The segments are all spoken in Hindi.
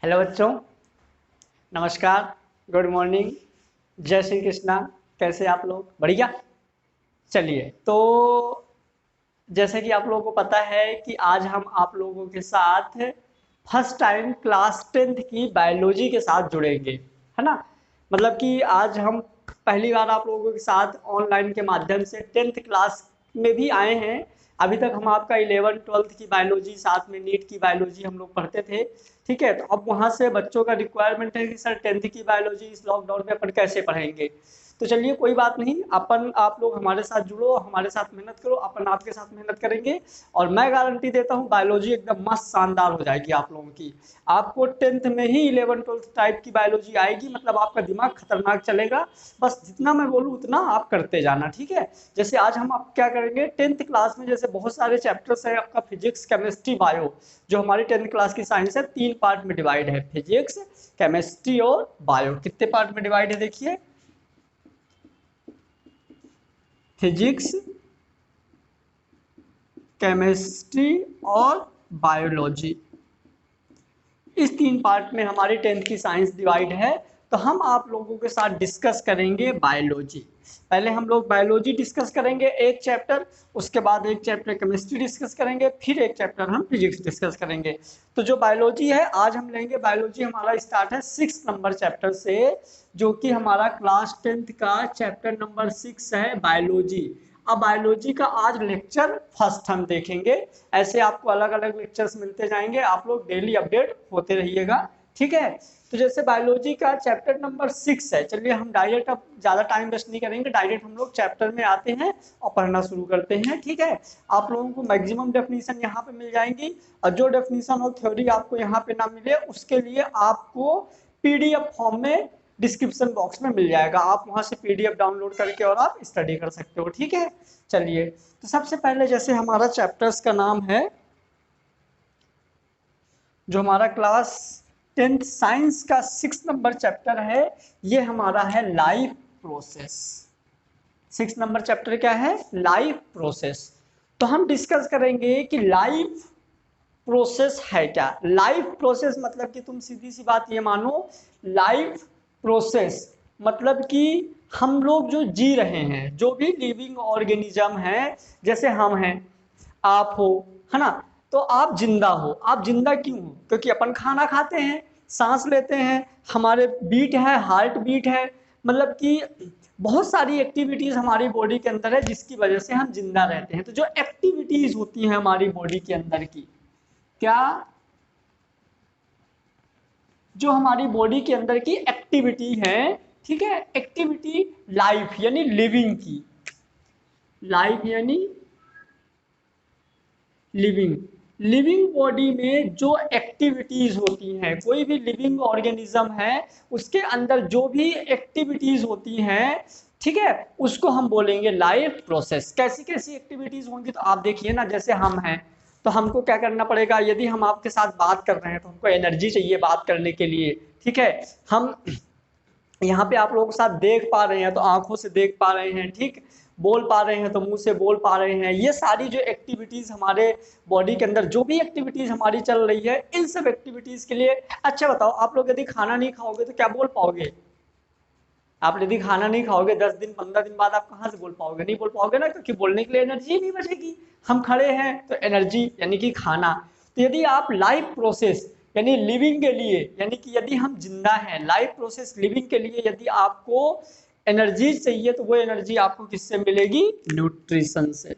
हेलो बच्चों, नमस्कार, गुड मॉर्निंग, जय श्री कृष्णा। कैसे आप लोग? बढ़िया। चलिए, तो जैसे कि आप लोगों को पता है कि आज हम आप लोगों के साथ फर्स्ट टाइम क्लास 10th की बायोलॉजी के साथ जुड़ेंगे, है ना। मतलब कि आज हम पहली बार आप लोगों के साथ ऑनलाइन के माध्यम से 10th क्लास में भी आए हैं। अभी तक हम आपका 11th 12th की बायोलॉजी, साथ में नीट की बायोलॉजी हम लोग पढ़ते थे। ठीक है, तो अब वहाँ से बच्चों का रिक्वायरमेंट है कि सर 10th की बायोलॉजी इस लॉकडाउन में अपन कैसे पढ़ेंगे। तो चलिए, कोई बात नहीं, अपन आप लोग हमारे साथ जुड़ो, हमारे साथ मेहनत करो, अपन आपके साथ मेहनत करेंगे। और मैं गारंटी देता हूँ बायोलॉजी एकदम मस्त शानदार हो जाएगी आप लोगों की। आपको 10th में ही 11th 12th टाइप की बायोलॉजी आएगी, मतलब आपका दिमाग खतरनाक चलेगा। बस जितना मैं बोलूँ उतना आप करते जाना, ठीक है। जैसे आज हम आप क्या करेंगे 10th क्लास में, जैसे बहुत सारे चैप्टर्स है आपका, फिजिक्स, केमिस्ट्री, बायो। जो हमारी 10th क्लास की साइंस है, 3 पार्ट में डिवाइड है, फिजिक्स, केमिस्ट्री और बायो। कितने पार्ट में डिवाइड है देखिए? फिजिक्स, केमिस्ट्री और बायोलॉजी, इस 3 पार्ट में हमारी 10th की साइंस डिवाइड है। तो हम आप लोगों के साथ डिस्कस करेंगे बायोलॉजी। पहले हम लोग बायोलॉजी डिस्कस करेंगे एक चैप्टर, उसके बाद एक चैप्टर केमिस्ट्री डिस्कस करेंगे, फिर एक चैप्टर हम फिजिक्स डिस्कस करेंगे। तो जो बायोलॉजी है आज हम लेंगे, बायोलॉजी हमारा स्टार्ट है 6 नंबर चैप्टर से, जो कि हमारा क्लास 10th का चैप्टर नंबर 6 है, बायोलॉजी। अब बायोलॉजी का आज लेक्चर फर्स्ट हम देखेंगे। ऐसे आपको अलग अलग लेक्चर्स मिलते जाएंगे, आप लोग डेली अपडेट होते रहिएगा, ठीक है। तो जैसे बायोलॉजी का चैप्टर नंबर 6 है, चलिए हम डायरेक्ट, अब ज़्यादा टाइम वेस्ट नहीं करेंगे, डायरेक्ट हम लोग चैप्टर में आते हैं और पढ़ना शुरू करते हैं, ठीक है। आप लोगों को मैक्सिमम डेफिनेशन यहाँ पे मिल जाएंगी, और जो डेफिनेशन और थ्योरी आपको यहाँ पे ना मिले, उसके लिए आपको पीडीएफ फॉर्म में डिस्क्रिप्शन बॉक्स में मिल जाएगा, आप वहां से पीडीएफ डाउनलोड करके और आप स्टडी कर सकते हो, ठीक है। चलिए, तो सबसे पहले जैसे हमारा चैप्टर्स का नाम है, जो हमारा क्लास 10th साइंस का 6 नंबर चैप्टर है, ये हमारा है लाइफ प्रोसेस। 6 नंबर चैप्टर क्या है? Life process. तो हम डिस्कस करेंगे कि लाइफ प्रोसेस है क्या। लाइफ प्रोसेस मतलब कि तुम सीधी सी बात ये मानो, लाइफ प्रोसेस मतलब कि हम लोग जो जी रहे हैं, जो भी लिविंग ऑर्गेनिज्म है, जैसे हम हैं, आप हो, है ना। तो आप जिंदा हो। आप जिंदा क्यों हो? क्योंकि अपन खाना खाते हैं, सांस लेते हैं, हमारे बीट है, हार्ट बीट है, मतलब कि बहुत सारी एक्टिविटीज हमारी बॉडी के अंदर है, जिसकी वजह से हम जिंदा रहते हैं। तो जो एक्टिविटीज होती हैं हमारी बॉडी के अंदर की, क्या, जो हमारी बॉडी के अंदर की एक्टिविटी है, ठीक है, एक्टिविटी लाइफ यानी लिविंग की, लाइफ यानी लिविंग, लिविंग बॉडी में जो एक्टिविटीज होती हैं, कोई भी लिविंग ऑर्गेनिज्म है, उसके अंदर जो भी एक्टिविटीज होती हैं, ठीक है, उसको हम बोलेंगे लाइफ प्रोसेस। कैसी कैसी एक्टिविटीज होंगी, तो आप देखिए ना, जैसे हम हैं, तो हमको क्या करना पड़ेगा, यदि हम आपके साथ बात कर रहे हैं तो हमको एनर्जी चाहिए बात करने के लिए, ठीक है। हम यहाँ पे आप लोगों के साथ देख पा रहे हैं तो आंखों से देख पा रहे हैं, ठीक, बोल पा रहे हैं तो मुंह से बोल पा रहे हैं। ये सारी जो एक्टिविटीज हमारे बॉडी के अंदर, जो भी एक्टिविटीज हमारी चल रही है, इन सब एक्टिविटीज के लिए, अच्छा बताओ, आप लोग यदि खाना नहीं खाओगे तो क्या बोल पाओगे? आप यदि खाना नहीं खाओगे 10 दिन 15 दिन बाद, आप कहाँ से बोल पाओगे? नहीं बोल पाओगे ना, क्योंकि बोलने के लिए एनर्जी नहीं बचेगी। हम खड़े हैं तो एनर्जी यानी कि खाना। तो यदि आप लाइफ प्रोसेस यानी लिविंग के लिए, यानी कि यदि हम जिंदा हैं, लाइफ प्रोसेस लिविंग के लिए यदि आपको एनर्जी चाहिए, तो वो एनर्जी आपको किससे मिलेगी? न्यूट्रिशन से।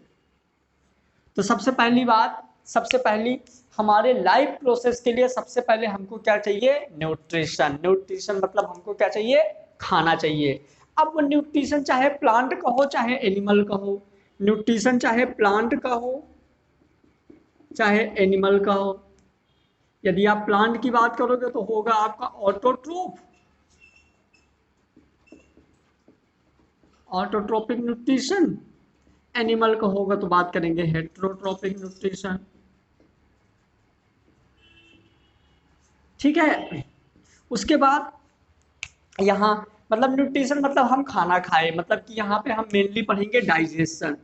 तो सबसे पहली बात, सबसे पहली, हमारे लाइफ प्रोसेस के लिए सबसे पहले हमको क्या चाहिए? न्यूट्रिशन। न्यूट्रिशन मतलब हमको क्या चाहिए? खाना चाहिए। अब वो न्यूट्रिशन चाहे प्लांट का हो चाहे एनिमल का हो, न्यूट्रिशन चाहे प्लांट का हो चाहे एनिमल का हो। यदि आप प्लांट की बात करोगे तो होगा आपका ऑटोट्रोफ, ऑटोट्रोपिक न्यूट्रिशन। एनिमल का होगा तो बात करेंगे हेट्रोट्रोपिक न्यूट्रिशन, ठीक है। उसके बाद यहाँ मतलब न्यूट्रिशन मतलब हम खाना खाए, मतलब कि यहाँ पे हम मेनली पढ़ेंगे डाइजेशन,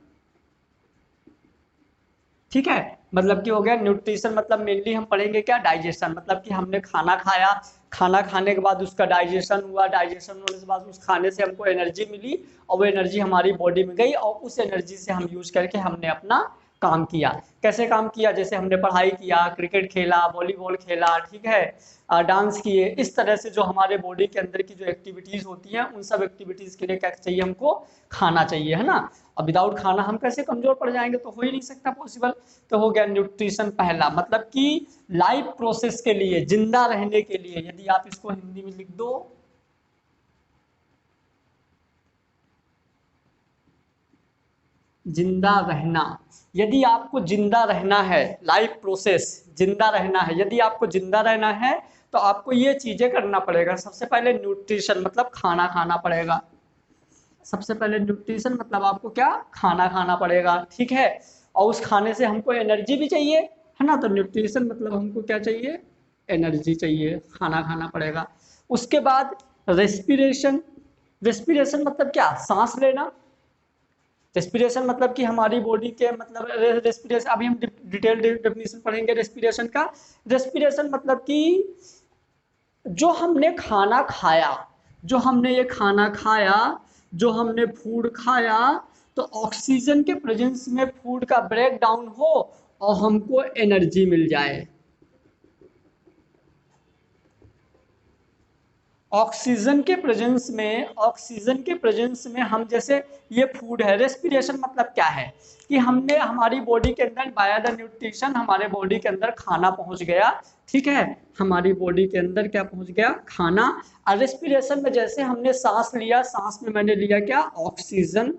ठीक है। मतलब कि हो गया न्यूट्रिशन, मतलब मेनली हम पढ़ेंगे क्या, डाइजेशन, मतलब कि हमने खाना खाया, खाना खाने के बाद उसका डाइजेशन हुआ, डाइजेशन होने के बाद उस खाने से हमको एनर्जी मिली और वो एनर्जी हमारी बॉडी में गई और उस एनर्जी से हम यूज करके हमने अपना काम किया। कैसे काम किया, जैसे हमने पढ़ाई किया, क्रिकेट खेला, वॉलीबॉल खेला, ठीक है, डांस किए, इस तरह से जो हमारे बॉडी के अंदर की जो एक्टिविटीज होती हैं उन सब एक्टिविटीज के लिए क्या चाहिए हमको, खाना चाहिए, है ना। और विदाउट खाना हम कैसे कमजोर पड़ जाएंगे, तो हो ही नहीं सकता पॉसिबल। तो हो गया न्यूट्रिशन पहला, मतलब कि लाइफ प्रोसेस के लिए, जिंदा रहने के लिए, यदि आप इसको हिंदी में लिख दो, जिंदा रहना। यदि आपको जिंदा रहना है, लाइफ प्रोसेस, जिंदा रहना है, यदि आपको जिंदा रहना है तो आपको ये चीजें करना पड़ेगा। सबसे पहले न्यूट्रिशन मतलब खाना खाना पड़ेगा। सबसे पहले न्यूट्रिशन मतलब आपको क्या, खाना खाना पड़ेगा, ठीक है। और उस खाने से हमको एनर्जी भी चाहिए, है ना। तो न्यूट्रिशन मतलब हमको क्या चाहिए, एनर्जी चाहिए, खाना खाना पड़ेगा। उसके बाद रेस्पिरेशन। रेस्पिरेशन मतलब क्या, सांस लेना। रेस्पिरेशन मतलब कि हमारी बॉडी के मतलब रेस्पिरेशन, अभी हम डिटेल डेफिनेशन पढ़ेंगे रेस्पिरेशन का। रेस्पिरेशन मतलब कि जो हमने खाना खाया, जो हमने ये खाना खाया, जो हमने फूड खाया, तो ऑक्सीजन के प्रेजेंस में फूड का ब्रेक डाउन हो और हमको एनर्जी मिल जाए। ऑक्सीजन के प्रेजेंस में, ऑक्सीजन के प्रेजेंस में हम जैसे, ये फूड है, रेस्पिरेशन मतलब क्या है कि हमने हमारी बॉडी के अंदर बाय द न्यूट्रिशन हमारे बॉडी के अंदर खाना पहुंच गया, ठीक है, हमारी बॉडी के अंदर क्या पहुंच गया, खाना। और रेस्पिरेशन में जैसे हमने सांस लिया, सांस में मैंने लिया क्या, ऑक्सीजन,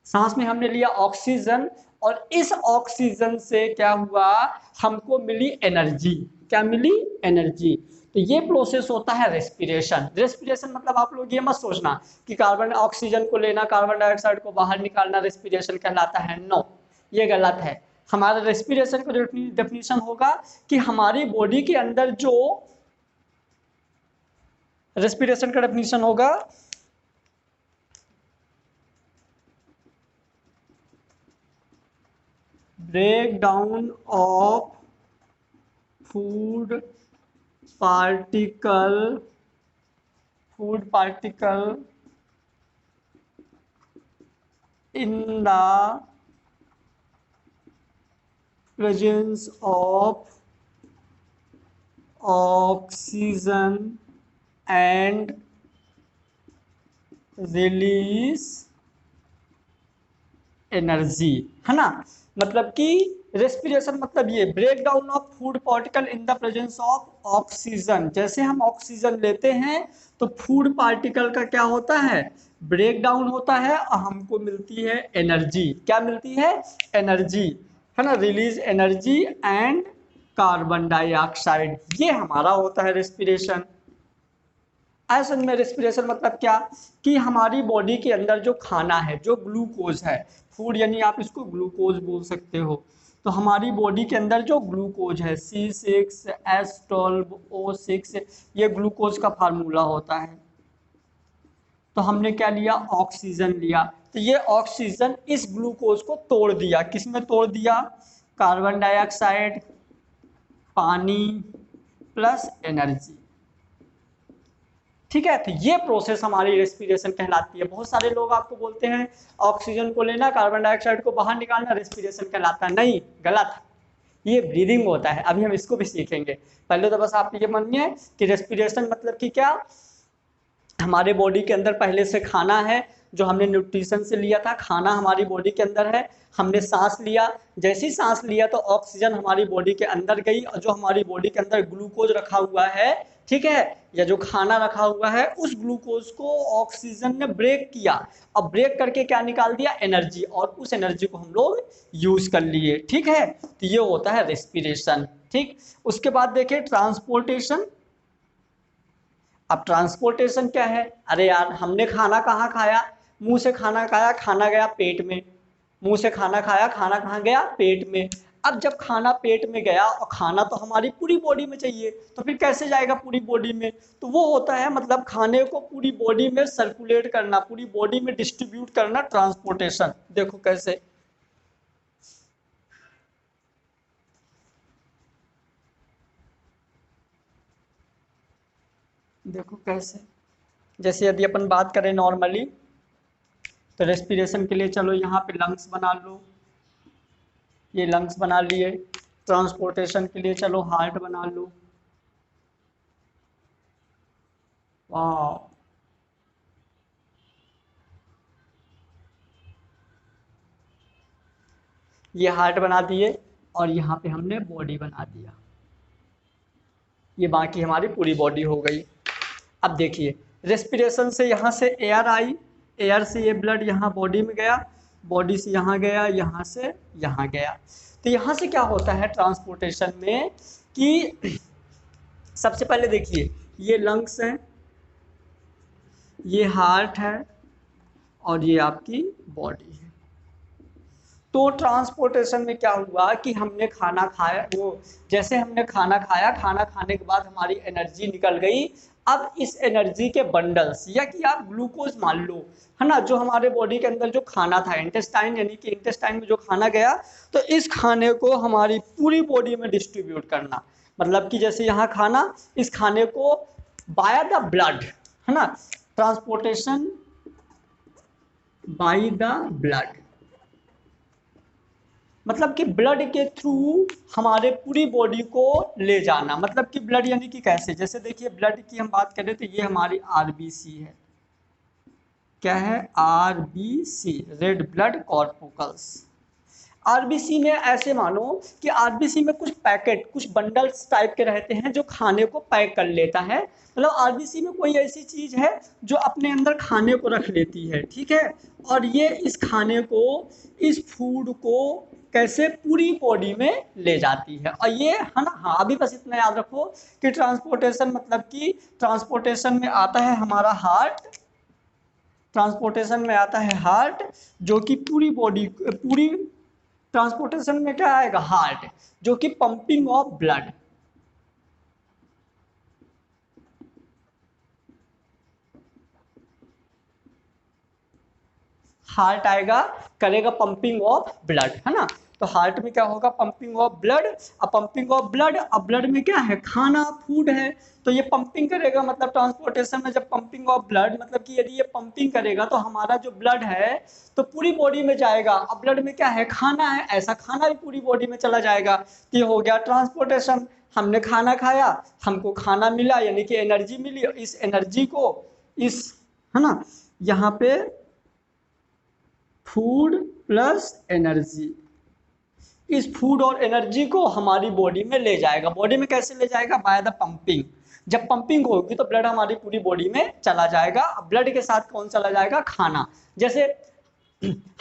सांस में हमने लिया ऑक्सीजन, और इस ऑक्सीजन से क्या हुआ, हमको मिली एनर्जी। क्या मिली, एनर्जी। तो ये प्रोसेस होता है रेस्पिरेशन। रेस्पिरेशन मतलब आप लोग ये मत सोचना कि कार्बन ऑक्सीजन को लेना, कार्बन डाइऑक्साइड को बाहर निकालना रेस्पिरेशन कहलाता है, नो, ये गलत है। हमारा रेस्पिरेशन का डेफिनेशन होगा कि हमारी बॉडी के अंदर जो, रेस्पिरेशन का डेफिनेशन होगा break down of food particle, food particle in the presence of oxygen and release energy, है ना। मतलब कि रेस्पिरेशन मतलब ये break down of food particle in the presence of oxygen. जैसे हम ऑक्सीजन लेते हैं तो फूड पार्टिकल का क्या होता है, ब्रेक डाउन होता है और हमको मिलती है एनर्जी। क्या मिलती है, एनर्जी, है ना, release energy and carbon dioxide, ये हमारा होता है रेस्पिरेशन। ऐसे में रेस्पिरेशन मतलब क्या कि हमारी बॉडी के अंदर जो खाना है, जो ग्लूकोज है, फूड यानी आप इसको ग्लूकोज बोल सकते हो, तो हमारी बॉडी के अंदर जो ग्लूकोज है C6H12O6, ये ग्लूकोज का फार्मूला होता है। तो हमने क्या लिया, ऑक्सीजन लिया, तो ये ऑक्सीजन इस ग्लूकोज को तोड़ दिया, किसमें तोड़ दिया, कार्बन डाइऑक्साइड, पानी प्लस एनर्जी, ठीक है। तो ये प्रोसेस हमारी रेस्पिरेशन कहलाती है। बहुत सारे लोग आपको बोलते हैं ऑक्सीजन को लेना, कार्बन डाइऑक्साइड को बाहर निकालना रेस्पिरेशन कहलाता है, नहीं, गलत। ये ब्रीदिंग होता है, अभी हम इसको भी सीखेंगे। पहले तो बस आप ये मानिए कि रेस्पिरेशन मतलब कि क्या, हमारे बॉडी के अंदर पहले से खाना है, जो हमने न्यूट्रिशन से लिया था, खाना हमारी बॉडी के अंदर है, हमने सांस लिया, जैसी सांस लिया तो ऑक्सीजन हमारी बॉडी के अंदर गई, और जो हमारी बॉडी के अंदर ग्लूकोज रखा हुआ है, ठीक है, या जो खाना रखा हुआ है, उस ग्लूकोज को ऑक्सीजन ने ब्रेक किया, और ब्रेक करके क्या निकाल दिया, एनर्जी, और उस एनर्जी को हम लोग यूज कर लिए, ठीक है। तो ये होता है रेस्पिरेशन, ठीक। उसके बाद देखिए ट्रांसपोर्टेशन। अब ट्रांसपोर्टेशन क्या है, अरे यार हमने खाना कहाँ खाया, मुंह से खाना खाया, खाना गया पेट में, मुंह से खाना खाया, खाना कहाँ गया, पेट में। अब जब खाना पेट में गया और खाना तो हमारी पूरी बॉडी में चाहिए, तो फिर कैसे जाएगा पूरी बॉडी में, तो वो होता है मतलब खाने को पूरी बॉडी में सर्कुलेट करना, पूरी बॉडी में डिस्ट्रीब्यूट करना, ट्रांसपोर्टेशन। देखो कैसे, देखो कैसे, जैसे यदि अपन बात करें नॉर्मली, तो रेस्पिरेशन के लिए चलो यहाँ पे लंग्स बना लो, ये लंग्स बना लिए। ट्रांसपोर्टेशन के लिए चलो हार्ट बना लो। वाह, ये हार्ट बना दिए, और यहाँ पे हमने बॉडी बना दिया। ये बाकी हमारी पूरी बॉडी हो गई। अब देखिए, रेस्पिरेशन से यहाँ से एयर आई, एयर से ये ब्लड यहाँ बॉडी में गया, बॉडी से यहाँ गया, यहाँ से यहाँ गया। तो यहाँ से क्या होता है ट्रांसपोर्टेशन में कि सबसे पहले देखिए, ये लंग्स हैं, ये हार्ट है, और ये आपकी बॉडी है। तो ट्रांसपोर्टेशन में क्या हुआ कि हमने खाना खाया, वो जैसे हमने खाना खाया, खाना खाने के बाद हमारी एनर्जी निकल गई। अब इस एनर्जी के बंडल्स, या कि आप ग्लूकोज मान लो, है ना, जो हमारे बॉडी के अंदर जो खाना था, इंटेस्टाइन, यानी कि इंटेस्टाइन में जो खाना गया, तो इस खाने को हमारी पूरी बॉडी में डिस्ट्रीब्यूट करना। मतलब कि जैसे यहाँ खाना, इस खाने को बाय द ब्लड, है ना, ट्रांसपोर्टेशन बाय द ब्लड, मतलब कि ब्लड के थ्रू हमारे पूरी बॉडी को ले जाना। मतलब कि ब्लड यानी कि कैसे, जैसे देखिए ब्लड की हम बात करें तो ये हमारी आरबीसी है। क्या है? RBC, red blood corpuscles. RBC में ऐसे मानो कि आरबीसी में कुछ पैकेट, कुछ बंडल्स टाइप के रहते हैं जो खाने को पैक कर लेता है। मतलब आरबीसी में कोई ऐसी चीज है जो अपने अंदर खाने को रख लेती है, ठीक है, और ये इस खाने को, इस फूड को कैसे पूरी बॉडी में ले जाती है। और ये है ना, हाँ अभी बस इतना याद रखो कि ट्रांसपोर्टेशन, मतलब कि ट्रांसपोर्टेशन में आता है हमारा हार्ट, ट्रांसपोर्टेशन में आता है हार्ट, जो कि पूरी बॉडी, पूरी ट्रांसपोर्टेशन में क्या आएगा? हार्ट, जो कि पंपिंग ऑफ ब्लड, हार्ट आएगा, करेगा पंपिंग ऑफ ब्लड, है ना। तो हार्ट में क्या होगा? Pumping of blood. अब पंपिंग ऑफ ब्लड, अब ब्लड में क्या है? खाना, फूड है, तो ये पंपिंग करेगा। मतलब ट्रांसपोर्टेशन में जब पंपिंग ऑफ ब्लड, मतलब कि यदि ये पंपिंग करेगा तो हमारा जो ब्लड है तो पूरी बॉडी में जाएगा। अब ब्लड में क्या है? खाना है, ऐसा खाना भी पूरी बॉडी में चला जाएगा। तो ये हो गया ट्रांसपोर्टेशन। हमने खाना खाया, हमको खाना मिला, यानी कि एनर्जी मिली। इस एनर्जी को, इस, है ना, यहाँ पे फूड प्लस एनर्जी, इस फूड और एनर्जी को हमारी बॉडी में ले जाएगा। बॉडी में कैसे ले जाएगा? By the pumping. जब पंपिंग होगी तो ब्लड हमारी पूरी बॉडी में चला जाएगा। अब ब्लड के साथ कौन चला जाएगा? खाना। जैसे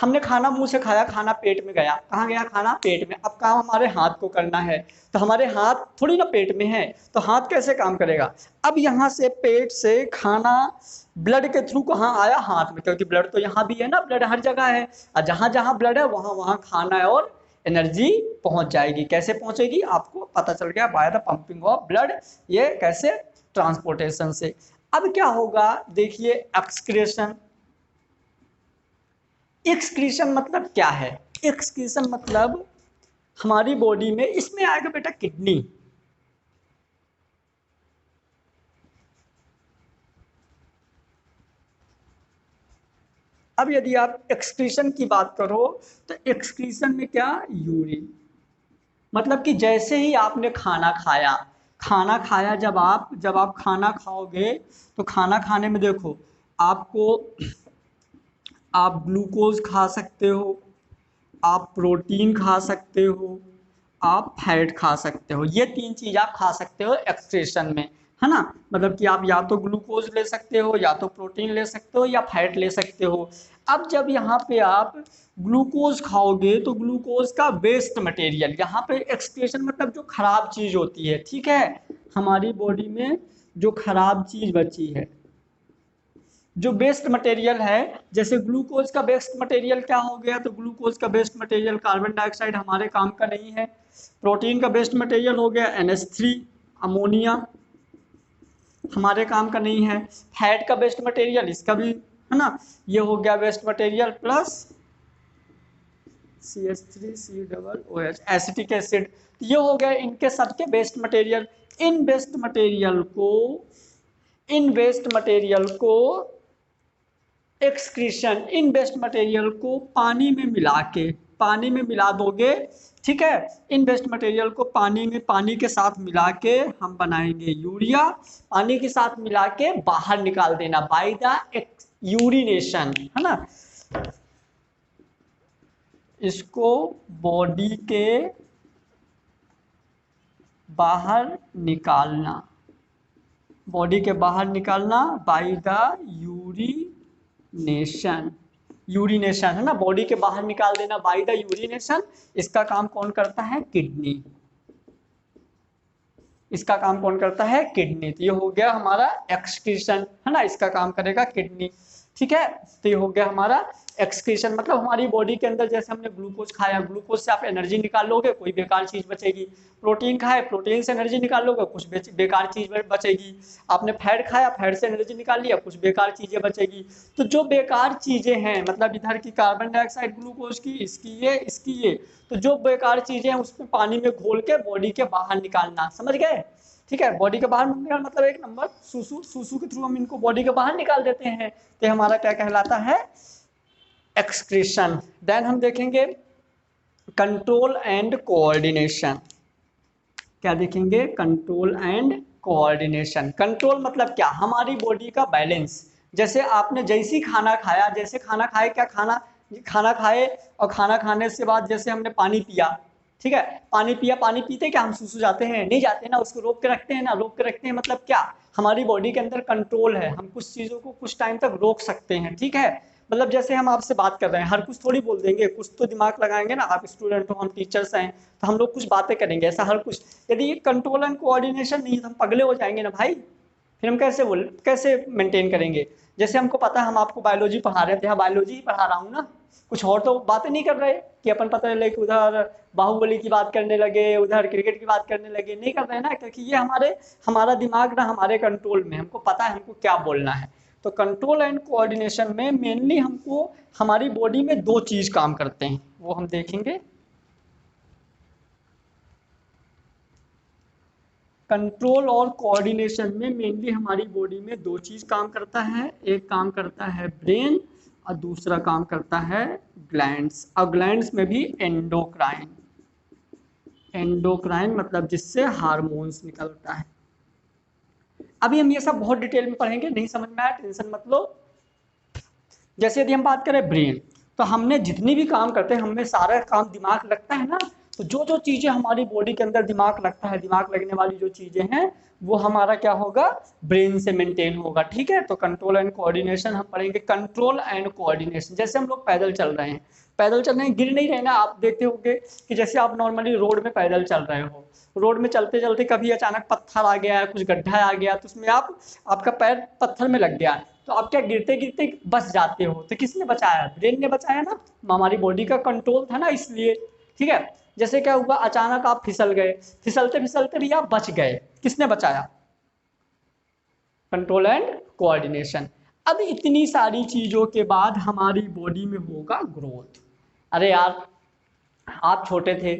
हमने खाना मुंह से खाया, खाना पेट में गया, कहाँ गया? खाना पेट में। अब काम हमारे हाथ को करना है, तो हमारे हाथ थोड़ी ना पेट में है, तो हाथ कैसे काम करेगा? अब यहाँ से पेट से खाना ब्लड के थ्रू कहाँ आया? हाथ में, क्योंकि ब्लड तो यहाँ भी है ना, ब्लड हर जगह है, और जहाँ जहाँ ब्लड है वहाँ वहाँ खाना है और एनर्जी पहुँच जाएगी। कैसे पहुँचेगी? आपको पता चल गया, by the pumping of blood. ये कैसे? ट्रांसपोर्टेशन से। अब क्या होगा? देखिए एक्सक्रेशन। एक्सक्रीशन मतलब क्या है? एक्सक्रीशन मतलब हमारी बॉडी में, इसमें आएगा बेटा किडनी। अब यदि आप एक्सक्रीशन की बात करो तो एक्सक्रीशन में क्या? यूरिन। मतलब कि जैसे ही आपने खाना खाया, खाना खाया, जब आप खाना खाओगे तो खाना खाने में देखो, आपको, आप ग्लूकोज खा सकते हो, आप प्रोटीन खा सकते हो, आप फैट खा सकते हो। ये तीन चीज़ आप खा सकते हो एक्सक्रीशन में, है ना। मतलब कि आप या तो ग्लूकोज ले सकते हो, या तो प्रोटीन ले सकते हो, या फैट ले सकते हो। अब जब यहाँ पे आप ग्लूकोज खाओगे तो ग्लूकोज का वेस्ट मटेरियल, यहाँ पे एक्सक्रीशन मतलब जो खराब चीज़ होती है, ठीक है, हमारी बॉडी में जो खराब चीज़ बची है, जो बेस्ट मटेरियल है, जैसे ग्लूकोज का बेस्ट मटेरियल क्या हो गया? तो ग्लूकोज का बेस्ट मटेरियल कार्बन डाइऑक्साइड, हमारे काम का नहीं है। प्रोटीन का बेस्ट मटेरियल हो गया NH3, अमोनिया, हमारे काम का नहीं है। फैट का बेस्ट मटेरियल, इसका भी, है ना, ये हो गया best material, plus CH3COOH, acetic acid. ये हो गया इनके सबके best material. In best material को इन वेस्ट मटेरियल को एक्सक्रीशन, इन वेस्ट मटेरियल को पानी में मिला दोगे, ठीक है। इन वेस्ट मटेरियल को पानी के साथ मिला के हम बनाएंगे यूरिया। पानी के साथ मिला के बाहर निकाल देना बाय द यूरिनेशन, है ना। इसको बॉडी के बाहर निकालना, बॉडी के बाहर निकालना बाय द यूरिनेशन, है ना। बॉडी के बाहर निकाल देना बाय द यूरिनेशन। इसका काम कौन करता है? किडनी। इसका काम कौन करता है? किडनी। तो ये हो गया हमारा एक्सक्रीशन, है ना। इसका काम करेगा किडनी, ठीक है। तो ये हो गया हमारा एक्सक्रीशन। मतलब हमारी बॉडी के अंदर जैसे हमने ग्लूकोज खाया, ग्लूकोज से आप एनर्जी निकालोगे, कोई बेकार चीज बचेगी। प्रोटीन खाए, प्रोटीन से एनर्जी निकालोगे, कुछ बेकार चीज बचेगी। आपने फैट खाया, फैट से एनर्जी निकाल लिया, कुछ बेकार चीजें बचेगी। तो जो बेकार चीजें हैं, मतलब इधर की कार्बन डाइऑक्साइड, ग्लूकोज की, इसकी ये, तो जो बेकार चीजें हैं उसमें पानी में घोल के बॉडी के बाहर निकालना, समझ गए? ठीक है। बॉडी के बाहर निकाल मतलब एक नंबर सूसू के थ्रू हम इनको बॉडी के बाहर निकाल देते हैं। तो हमारा क्या कहलाता है? एक्सक्रीशन। देन हम देखेंगे कंट्रोल एंड कोऑर्डिनेशन। क्या देखेंगे? Control and coordination. कंट्रोल मतलब क्या? हमारी बॉडी का बैलेंस। जैसे आपने जैसी खाना खाया, जैसे खाना खाए, क्या खाना खाए और खाना खाने से बाद जैसे हमने पानी पिया, ठीक है। पानी पिया, पानी पीते क्या हम सूसू जाते हैं? नहीं जाते ना, उसको रोक के रखते हैं ना। रोक के रखते हैं मतलब क्या? हमारी बॉडी के अंदर कंट्रोल है, हम कुछ चीज़ों को कुछ टाइम तक रोक सकते हैं, ठीक है। मतलब जैसे हम आपसे बात कर रहे हैं, हर कुछ थोड़ी बोल देंगे, कुछ तो दिमाग लगाएंगे ना। आप स्टूडेंट हो, हम टीचर्स हैं, तो हम लोग कुछ बातें करेंगे, ऐसा हर कुछ। यदि ये कंट्रोल एंड कोऑर्डिनेशन नहीं है तो हम पगले हो जाएंगे ना भाई। फिर हम कैसे मेंटेन करेंगे? जैसे हमको पता है, हम आपको बायोलॉजी पढ़ा रहे थे, हाँ बायोलॉजी ही पढ़ा रहा हूँ ना, कुछ और तो बातें नहीं कर रहे कि अपन पता चले कि उधर बाहुबली की बात करने लगे, उधर क्रिकेट की बात करने लगे, नहीं कर रहे हैं ना। क्योंकि ये हमारा दिमाग ना हमारे कंट्रोल में, हमको पता है हमको क्या बोलना है। तो कंट्रोल एंड कोऑर्डिनेशन में मेनली हमको हमारी बॉडी में दो चीज काम करते हैं, वो हम देखेंगे। कंट्रोल और कोऑर्डिनेशन में मेनली हमारी बॉडी में दो चीज काम करता है। एक काम करता है ब्रेन और दूसरा काम करता है ग्लैंड्स। और ग्लैंड्स में भी एंडोक्राइन। एंडोक्राइन मतलब जिससे हार्मोन्स निकलता है। अभी हम ये सब बहुत डिटेल में पढ़ेंगे, नहीं समझ में आया टेंशन मत लो। जैसे यदि हम बात करें ब्रेन, तो हमने जितनी भी काम करते हैं, हमें सारा काम दिमाग लगता है ना। तो जो जो चीजें हमारी बॉडी के अंदर दिमाग लगता है, दिमाग लगने वाली जो चीजें हैं, वो हमारा क्या होगा? ब्रेन से मेंटेन होगा, ठीक है। तो कंट्रोल एंड कोऑर्डिनेशन हम पढ़ेंगे। कंट्रोल एंड कोऑर्डिनेशन, जैसे हम लोग पैदल चल रहे हैं, पैदल चल रहे हैं, गिर नहीं रहे ना। आप देखते होंगे कि जैसे आप नॉर्मली रोड में पैदल चल रहे हो, रोड में चलते चलते कभी अचानक पत्थर आ गया, कुछ गड्ढा आ गया, तो उसमें आपका पैर पत्थर में लग गया, तो आप क्या गिरते गिरते बच जाते हो। तो किसने बचाया? ब्रेन ने बचाया ना। हमारी बॉडी का कंट्रोल था ना, इसलिए, ठीक है। जैसे क्या हुआ, अचानक आप फिसल गए, फिसलते फिसलते भी आप बच गए, किसने बचाया? Control and coordination. अब इतनी सारी चीजों के बाद हमारी बॉडी में होगा ग्रोथ। अरे यार, आप छोटे थे,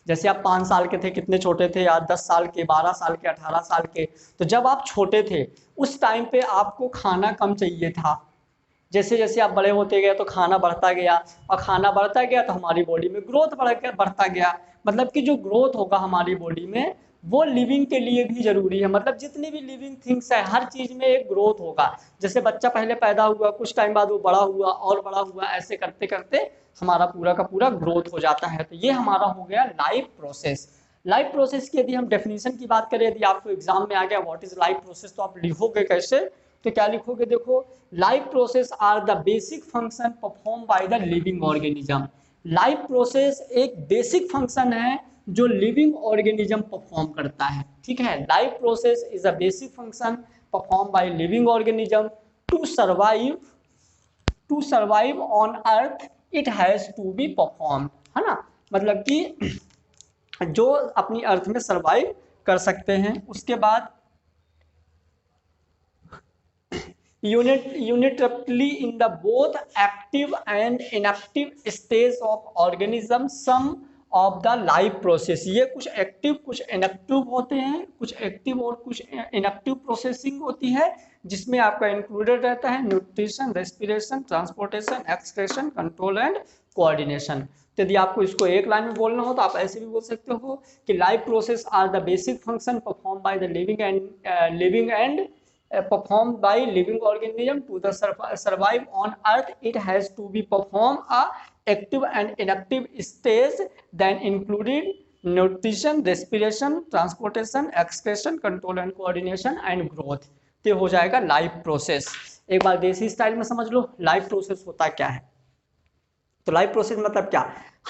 जैसे आप 5 साल के थे, कितने छोटे थे यार? 10 साल के, 12 साल के, 18 साल के। तो जब आप छोटे थे उस टाइम पे आपको खाना कम चाहिए था। जैसे जैसे आप बड़े होते गए तो खाना बढ़ता गया, और खाना बढ़ता गया तो हमारी बॉडी में ग्रोथ बढ़ता गया। मतलब कि जो ग्रोथ होगा हमारी बॉडी में, वो लिविंग के लिए भी जरूरी है। मतलब जितनी भी लिविंग थिंग्स है, हर चीज में एक ग्रोथ होगा। जैसे बच्चा पहले पैदा हुआ, कुछ टाइम बाद वो बड़ा हुआ और बड़ा हुआ, ऐसे करते करते हमारा पूरा का पूरा ग्रोथ हो जाता है। तो ये हमारा हो गया लाइफ प्रोसेस। लाइफ प्रोसेस की यदि हम डेफिनेशन की बात करें, यदि आपको एग्जाम में आ गया व्हाट इज लाइफ प्रोसेस, तो आप लिखोगे कैसे? तो क्या लिखोगे? देखो, life process are the basic function perform by the living organism. Life process एक बेसिक फंक्शन है जो लिविंग ऑर्गेनिज्म परफॉर्म करता है, ठीक है। Life process is a basic function perform by living organism to survive on earth, it has to be perform, है ना। मतलब कि जो अपनी अर्थ में सर्वाइव कर सकते हैं। उसके बाद unitarily in the both active and inactive stage of organism, some of the life process. ये कुछ एक्टिव कुछ इनएक्टिव होते हैं, कुछ एक्टिव और कुछ इनएक्टिव प्रोसेसिंग होती है, जिसमें आपका इंक्लूडेड रहता है nutrition, respiration, transportation, excretion, control and coordination. तो यदि आपको इसको एक लाइन में बोलना हो तो आप ऐसे भी बोल सकते हो कि life process are the basic function perform by the living and performed by living organism to the survive on earth. It has to be performed a active and inactive stage, then included nutrition, respiration, transportation, excretion, control and coordination and growth। तो हो जाएगा लाइफ प्रोसेस। एक बार देसी स्टाइल में समझ लो लाइफ प्रोसेस होता क्या है। तो लाइफ प्रोसेस मतलब क्या,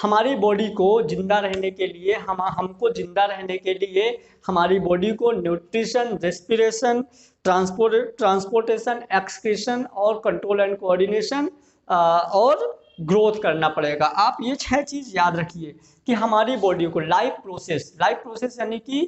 हमारी बॉडी को जिंदा रहने के लिए हमको जिंदा रहने के लिए हमारी बॉडी को न्यूट्रिशन, रेस्पिरेशन, ट्रांसपोर्टेशन, एक्सक्रीशन और कंट्रोल एंड कोऑर्डिनेशन और ग्रोथ करना पड़ेगा। आप ये 6 चीज याद रखिए कि हमारी बॉडी को लाइफ प्रोसेस यानी कि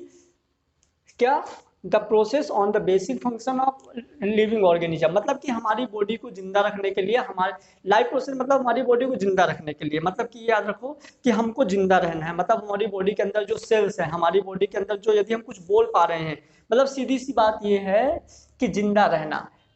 क्या, the process on the basic function of living organism, मतलब कि हमारी बॉडी को जिंदा रखने के लिए हमारे लाइफ प्रोसेस मतलब हमारी बॉडी को जिंदा रखने के लिए, मतलब कि याद रखो कि हमको जिंदा रहना है, मतलब हमारी बॉडी के अंदर जो सेल्स हैं, हमारी बॉडी के अंदर जो यदि हम कुछ बोल पा रहे हैं, मतलब सीधी सी बात ये है कि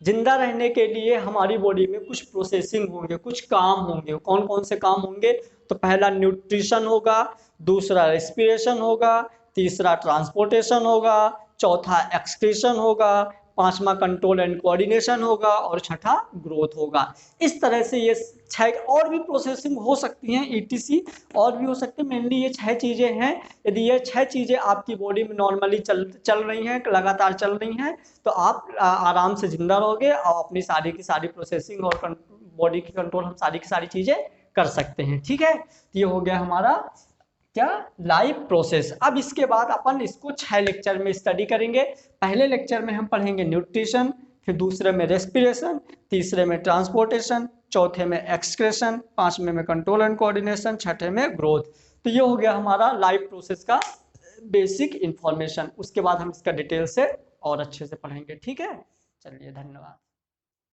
जिंदा रहने के लिए हमारी बॉडी में कुछ प्रोसेसिंग होंगे, कुछ काम होंगे। कौन कौन से काम होंगे, तो पहला न्यूट्रिशन होगा, दूसरा रेस्पिरेशन होगा, तीसरा ट्रांसपोर्टेशन होगा, चौथा एक्सक्रीशन होगा, पांचवा कंट्रोल एंड कोऑर्डिनेशन होगा और छठा ग्रोथ होगा। इस तरह से ये 6 और भी प्रोसेसिंग हो सकती हैं, ईटीसी और भी हो सकते हैं। मेनली ये 6 चीजें हैं। यदि ये 6 चीजें आपकी बॉडी में नॉर्मली चल रही हैं, लगातार चल रही हैं, तो आप आराम से जिंदा रहोगे और अपनी सारी की सारी प्रोसेसिंग और बॉडी की कंट्रोल हम सारी की सारी चीजें कर सकते हैं। ठीक है, तो ये हो गया हमारा क्या, लाइफ प्रोसेस। अब इसके बाद अपन इसको 6 लेक्चर में स्टडी करेंगे। पहले लेक्चर में हम पढ़ेंगे न्यूट्रिशन, फिर दूसरे में रेस्पिरेशन, तीसरे में ट्रांसपोर्टेशन, चौथे में एक्सक्रेशन, पांचवें में कंट्रोल एंड कोऑर्डिनेशन, छठे में ग्रोथ। तो ये हो गया हमारा लाइफ प्रोसेस का बेसिक इंफॉर्मेशन। उसके बाद हम इसका डिटेल से और अच्छे से पढ़ेंगे। ठीक है, चलिए धन्यवाद।